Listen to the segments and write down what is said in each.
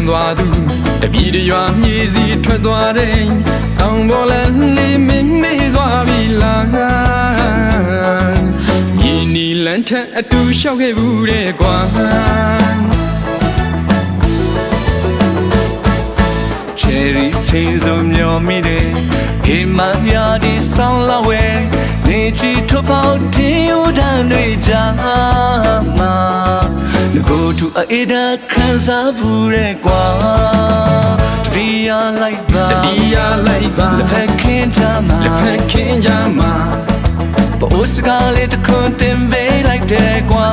သွားသူတပြည်တရွာမြေစီထွက်သွားတဲ့တောင်ပေါ်လန်းလေးမင်းမေးသွားပြီလားမြေနီလန်းထက်အတူလျှောက်ခဲ့ဘူးတဲ့ကွာချယ်ရီချင်းစုံမျောမိတယ်ဟိမမြာဒီဆောင်းလာဝဲနေချီထုတ်ပေါင်းတင်ယူတန်းတွေကြာမှာငကိုတူအေးဒါခံစားဘူးတဲ့ကွာတရားလိုက်ပါလက်ဖက်ခင်းကြမှာပိုးစကားလေးတစ်ခွန်းတင်ပေးလိုက်တဲ့ကွာ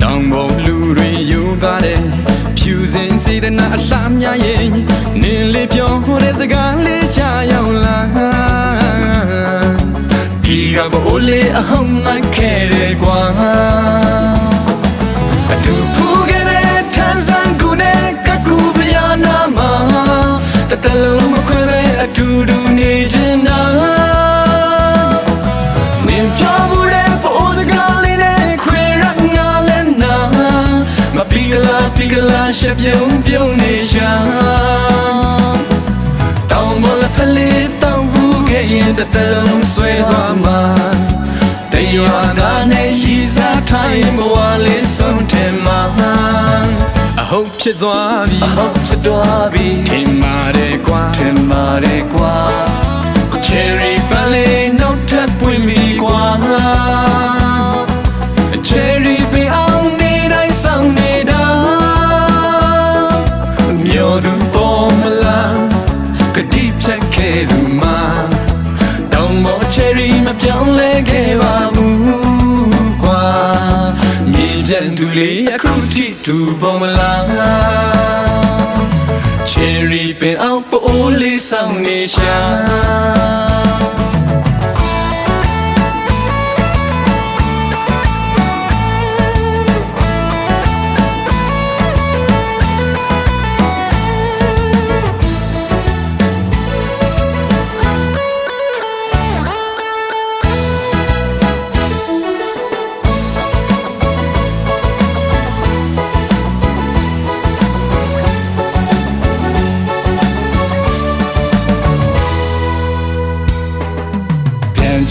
တောင်ပေါ်လူတွေယူသွားတယ်ဖြူစင်စေတနာအလှများရင်နင်းလေးပြောတဲ့စကားလေးချရောက်လာဒီကဘိုးလေးအဟောင်းလိုက်ခဲ့တယ်ကွာအတူဖူးခဲ့တဲ့ထန်းဆန်းကူနဲ့ကကူပယာနာမှာတတလုံးမခွဲပဲအတူတူနေချင်တာမင်းကြောက်ဘူးတဲ့ပိုးစကားလေးနဲ့ခွေရငါလည်းနာမပီကလာရှက်ပြုံးနေရှာတောင်ပေါ်လက်ဖက်လေးတောင်ဘူးခဲ့ရင်တတလုံးဆွဲသွားမှာတရားသားနဲ့ရီစားထိုင်ဘဝလေးဆုံးတယ်မှာအဟုတ်ဖြစ်သွားပြီထင်ပါတယ်ကွာချယ်ရီပန်းလေးနောက်ထပ်ပွင့်ပြီကွာချယ်ရီပင်အောင်နေတိုင်းဆောင်နေတာမျိုးသူပေါ်မလားကတိဖြတ်ခဲ့သူမှာတောင်ပေါ်ချယ်ရီမပြောင်းလဲခဲ့ပါဘူးကွာမြေကျန်သူလေးအခုထိသူပေါ်မလားချယ်ရီပင်အောင်ပိုးလေးဆောင်နေရှာ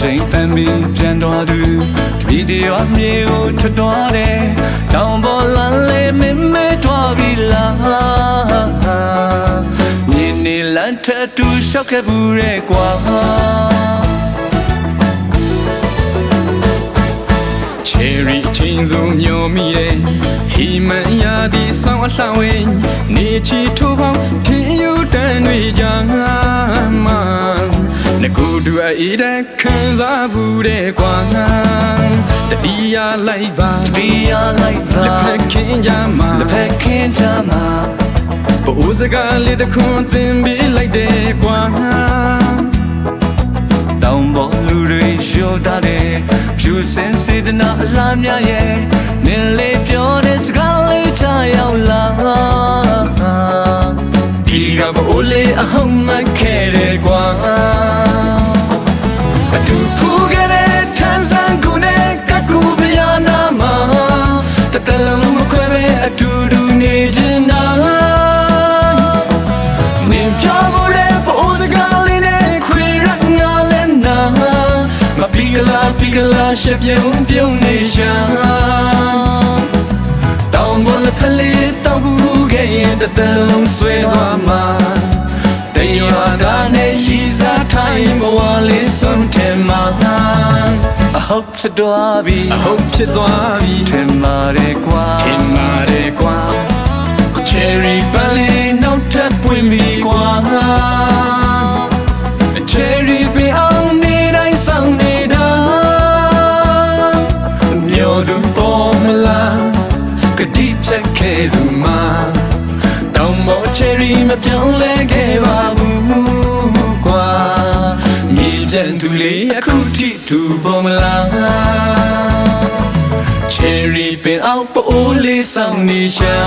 ချိန်ပန်းပြီးပြန်သွားသူဗီဒီယိုအမြေကိုထွက်သွားတယ်တောင်ပေါ်လမ်းလေးမင်းမဲသွားပြီလားမြင်းနေလမ်းထက်တူလျှောက်ခဲ့ဘူးတဲ့ကွာချယ်ရီချင်းစုံမျောမိတယ်ဟိမန်ရာဒီဆောင်းအလှဝဲနေချီထိုးပေါင်းထင်းယူတန်းတွေကြာမှာငကိုတူအေးတဲ့ခံစားဘူးတဲ့ကွာတတိယလိုက်ပါလက်ဖက်ခင်းကြမှာပိုးစကားလေးတစ်ခွန်းသင်ပေးလိုက်တဲ့ကွာတောင်ပေါ်လူတွေရှိုးတာတဲ့ဖြူစင်စေတနာအလားများရဲ့နင်းလေးပြောတဲ့စကားလေးချရောက်လာဒီကဘိုးလေးအဟောင်းလိုက်ခဲ့တယ်ကွာအတူဖူးခဲ့တဲ့ထန်းဆန်းကူနဲ့ကကူပယာနာမှာတတလုံးမခွဲပဲအတူတူနေချင်တာနင်းကြောက်ဘူးတဲ့ပိုးစကားလေးနဲ့ခွေရငါလည်းနာမပီကလာရှက်ပြုံးနေရှာတောင်ပေါ်လက်ဖက်လေးတောင်ဘူးခဲ့ရင်တတလုံးဆွဲသွားမှာတရားသားနဲ့ရီစားထိုင်ဘဝလေးဆုံးတယ်မှာအဟုတ်ဖြစ်သွားပြီထင်ပါတယ်ကွာချယ်ရီပန်းလေးနောက်ထပ်ပွင့်ပြီကွာချယ်ရီပင်အောင်နေတိုင်းဆောင်နေတာမျိုးသူပေါ်မလားကတိဖြတ်ခဲ့သူမှာတောင်ပေါ်ချယ်ရီမပြောင်းလဲခဲ့ပါဘူးကွာမြေကျန်သူလေးအခုထိသူပေါ်မလားချယ်ရီပင်အောင်ပိုးလေးဆောင်နေရှာ